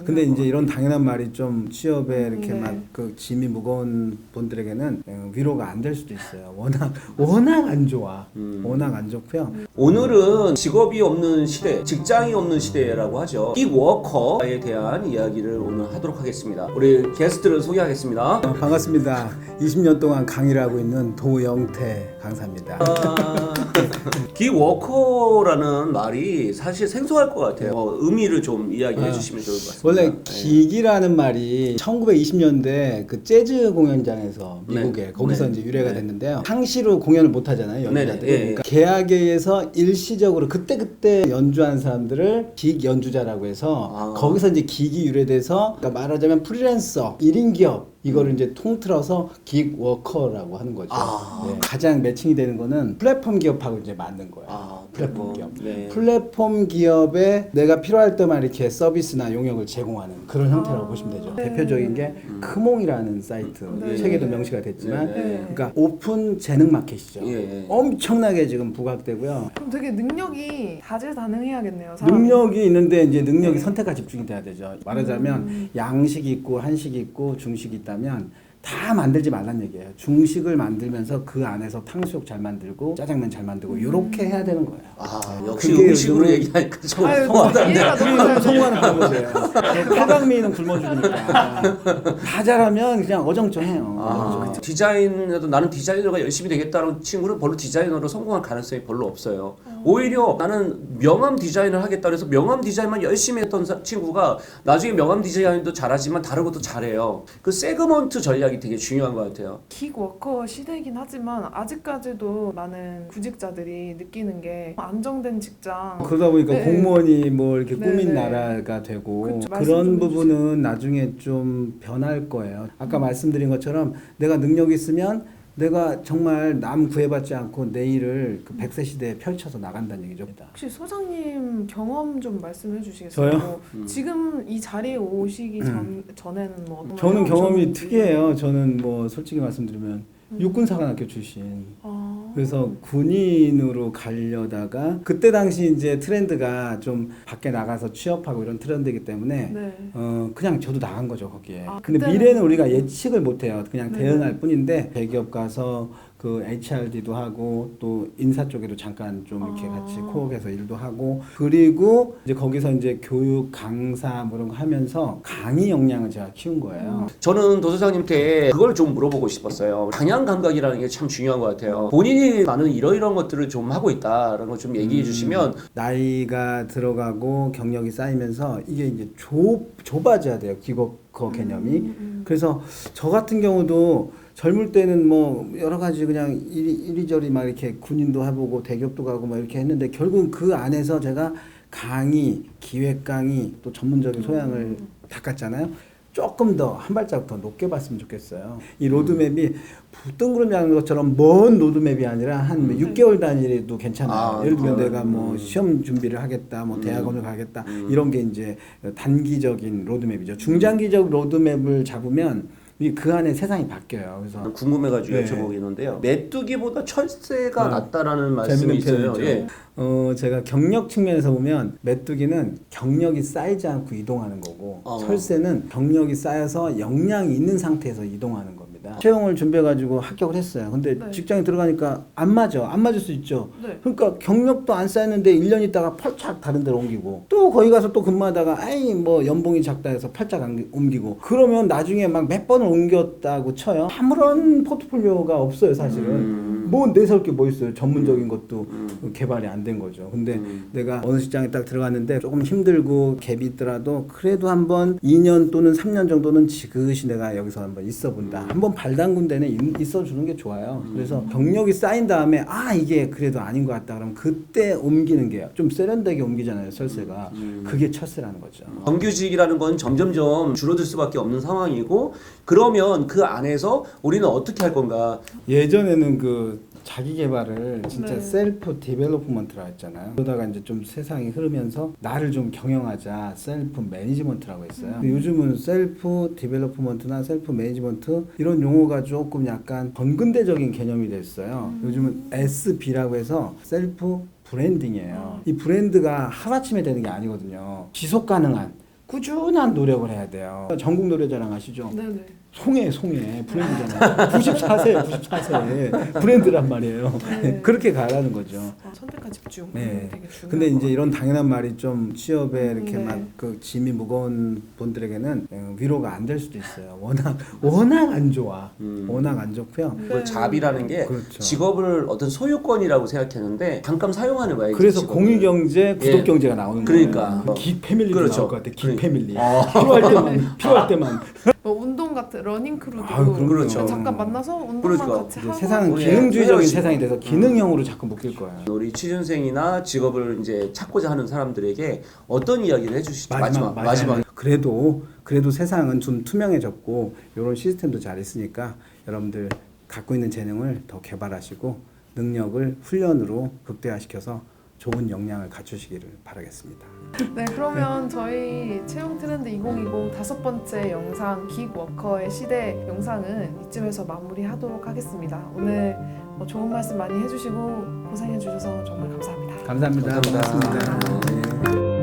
근데 이제 이런 당연한 말이 좀 취업에 이렇게 막 그 짐이 무거운 분들에게는 위로가 안 될 수도 있어요. 워낙 안 좋아. 워낙 안 좋고요. 오늘은 직업이 없는 시대, 직장이 없는 시대라고 하죠. 긱워커에 대한 이야기를 오늘 하도록 하겠습니다. 우리 게스트를 소개하겠습니다. 반갑습니다. 20년 동안 강의를 하고 있는 도영태 강사입니다. 긱워커라는 말이 사실 생소할 것 같아요. 의미를 좀 이야기해 주시면 좋을 것 같습니다. 원래 기기라는 말이 1920년대 그 재즈 공연장에서 미국에 거기서 이제 유래가 됐는데요. 상시로 공연을 못 하잖아요, 연주자들이. 그러니까 계약에서 일시적으로 그때 연주한 사람들을 긱 연주자라고 해서 거기서 이제 기기 유래돼서 그러니까 말하자면 프리랜서 1인 기업 이거를 이제 통틀어서 긱워커라고 하는 거죠. 네. 가장 매칭이 되는 거는 플랫폼 기업하고 이제 맞는 거예요. 플랫폼 기업. 네. 플랫폼 기업에 내가 필요할 때만 이렇게 서비스나 용역을 제공하는 그런 형태라고 보시면 되죠. 대표적인 게 크몽이라는 사이트. 세계도 명시가 됐지만 그러니까 오픈 재능 마켓이죠. 엄청나게 지금 부각되고요. 그럼 되게 능력이 다재다능해야겠네요. 사람이. 능력이 있는데 이제 능력이 선택과 집중이 돼야 되죠. 말하자면 양식이 있고 한식이 있고 중식이 있다면 다 만들지 말란 얘기예요. 중식을 만들면서 그 안에서 탕수육 잘 만들고 짜장면 잘 만들고 이렇게 해야 되는 거예요. 역시 그게 음식으로 요즘은- 얘기하니까 좀 아유, 통하던데. 이해가 너무 잘 성공하는 방법이에요. 팔방미는 굶어 죽으니까 다 잘하면 그냥 어정쩡해요. 디자인에도 나는 디자이너가 열심히 되겠다는 친구는 별로 디자이너로 성공할 가능성이 별로 없어요. 오히려 나는 명함 디자인을 하겠다 그래서 명함 디자인만 열심히 했던 친구가 나중에 명함 디자인도 잘하지만 다른 것도 잘해요. 그 세그먼트 전략이 되게 중요한 것 같아요. 긱워커 시대이긴 하지만 아직까지도 많은 구직자들이 느끼는 게 안정된 직장 그러다 보니까 네. 공무원이 뭐 이렇게 네, 꾸민 네. 나라가 되고 그쵸, 말씀 그런 좀 부분은 나중에 좀 변할 거예요. 아까 말씀드린 것처럼 내가 능력이 있으면 내가 정말 남 구애받지 않고 내 일을 그 100세 시대에 펼쳐서 나간다는 얘기죠. 혹시 소장님 경험 좀 말씀해 주시겠어요? 저요? 지금 이 자리에 오시기 전에는 뭐 어떤 저는 경험이 경험이셨는지. 특이해요. 저는 뭐 솔직히 말씀드리면 육군사관학교 출신. 그래서 군인으로 가려다가 그때 당시 이제 트렌드가 좀 밖에 나가서 취업하고 이런 트렌드이기 때문에 네. 그냥 저도 나간 거죠 거기에. 아, 근데 그때는- 미래는 우리가 예측을 못해요. 그냥 네. 대응할 뿐인데 대기업 가서 그 HRD도 하고 또 인사 쪽에도 잠깐 좀 이렇게 같이 코업해서 일도 하고 그리고 이제 거기서 이제 교육 강사 뭐 이런 거 하면서 강의 역량을 제가 키운 거예요. 저는 도소장님께 그걸 좀 물어보고 싶었어요. 방향 감각이라는 게 참 중요한 것 같아요. 본인이 나는 이러이러한 것들을 좀 하고 있다라는 걸 좀 얘기해 주시면 나이가 들어가고 경력이 쌓이면서 이게 이제 좁아져야 돼요. 기업거 개념이. 그래서 저 같은 경우도 젊을 때는 뭐 여러 가지 그냥 이리저리 막 이렇게 군인도 해보고 대기업도 가고 막 이렇게 했는데 결국은 그 안에서 제가 강의, 기획 강의 또 전문적인 소양을 닦았잖아요. 조금 더 한 발자국 더 높게 봤으면 좋겠어요. 이 로드맵이 뜬구름이 하는 것처럼 먼 로드맵이 아니라 한 6개월 단위도 괜찮아요. 예를 들면 내가 뭐 시험 준비를 하겠다, 뭐 대학원을 가겠다 이런 게 이제 단기적인 로드맵이죠. 중장기적 로드맵을 잡으면 그 안에 세상이 바뀌어요. 그래서 궁금해가지고 네. 여쭤보겠는데요. 메뚜기보다 철새가 낫다라는 말씀이 재밌는 있어요. 표현이죠. 예. 제가 경력 측면에서 보면 메뚜기는 경력이 쌓이지 않고 이동하는 거고 철새는 경력이 쌓여서 역량이 있는 상태에서 이동하는 겁니다. 채용을 준비해가지고 합격을 했어요. 근데 네. 직장에 들어가니까 안 맞을 수 있죠. 네. 그러니까 경력도 안 쌓였는데 1년 있다가 펄짝 다른 데로 옮기고 또 거기 가서 또 근무하다가 아이 뭐 연봉이 작다 해서 펄짝 옮기고 그러면 나중에 막 몇 번을 옮겼다고 쳐요. 아무런 포트폴리오가 없어요 사실은. 뭐 내세울 게 뭐 있어요. 전문적인 것도 개발이 안 된 거죠. 근데 내가 어느 직장에 딱 들어갔는데 조금 힘들고 갭이 있더라도 그래도 한번 2년 또는 3년 정도는 지그시 내가 여기서 한번 있어 본다. 한번 발 담근 데는 있어 주는 게 좋아요. 그래서 경력이 쌓인 다음에 이게 그래도 아닌 것 같다 그러면 그때 옮기는 게 좀 세련되게 옮기잖아요. 철새가. 그게 철새라는 거죠. 정규직이라는 건 점점점 줄어들 수밖에 없는 상황이고 그러면 그 안에서 우리는 어떻게 할 건가? 예전에는 그 자기 개발을 진짜 네. 셀프 디벨로프먼트라 했잖아요. 그러다가 이제 좀 세상이 흐르면서 나를 좀 경영하자 셀프 매니지먼트라고 했어요. 근데 요즘은 셀프 디벨로프먼트나 셀프 매니지먼트 이런 용어가 조금 약간 건근대적인 개념이 됐어요. 요즘은 SB라고 해서 셀프 브랜딩이에요. 이 브랜드가 하루아침에 되는 게 아니거든요. 지속 가능한 꾸준한 노력을 해야 돼요. 전국 노래자랑 아시죠? 네네. 송해 브랜드잖아요. 94세 브랜드란 말이에요. 네. 그렇게 가라는 거죠. 선택과 집중. 네. 되게 중요한 근데 이제 것 이런 당연한 말이 좀 취업에 이렇게 네. 막 그 짐이 무거운 분들에게는 위로가 안 될 수도 있어요. 워낙 안 좋아. 워낙 안 좋고요. 그 잡이라는 게 그렇죠. 직업을 어떤 소유권이라고 생각했는데 잠깐 사용하는 거야. 그래서 직업을. 공유경제, 구독경제가 나오는 거예요. 그러니까. 기 패밀리도 그렇죠. 나올 것 같아. 기 그러니까. 패밀리. 필요할 때만. 뭐 운동 같은 러닝 크루도 아유, 그럼요. 그렇죠. 잠깐 만나서 운동만 그러니까. 같이 이제 하고 세상은 우리 기능주의적인 에너지. 세상이 돼서 기능형으로 자꾸 묶일 거예요. 우리 취준생이나 직업을 이제 찾고자 하는 사람들에게 어떤 이야기를 해주시죠? 마지막. 그래도 세상은 좀 투명해졌고 이런 시스템도 잘 있으니까 여러분들 갖고 있는 재능을 더 개발하시고 능력을 훈련으로 극대화시켜서 좋은 역량을 갖추시기를 바라겠습니다. 네, 그러면 저희 채용 트렌드 2020 5번째 영상 기워커의 시대 영상은 이쯤에서 마무리하도록 하겠습니다. 오늘 좋은 말씀 많이 해주시고 고생해주셔서 정말 감사합니다. 감사합니다. 감사합니다. 고맙습니다. 네.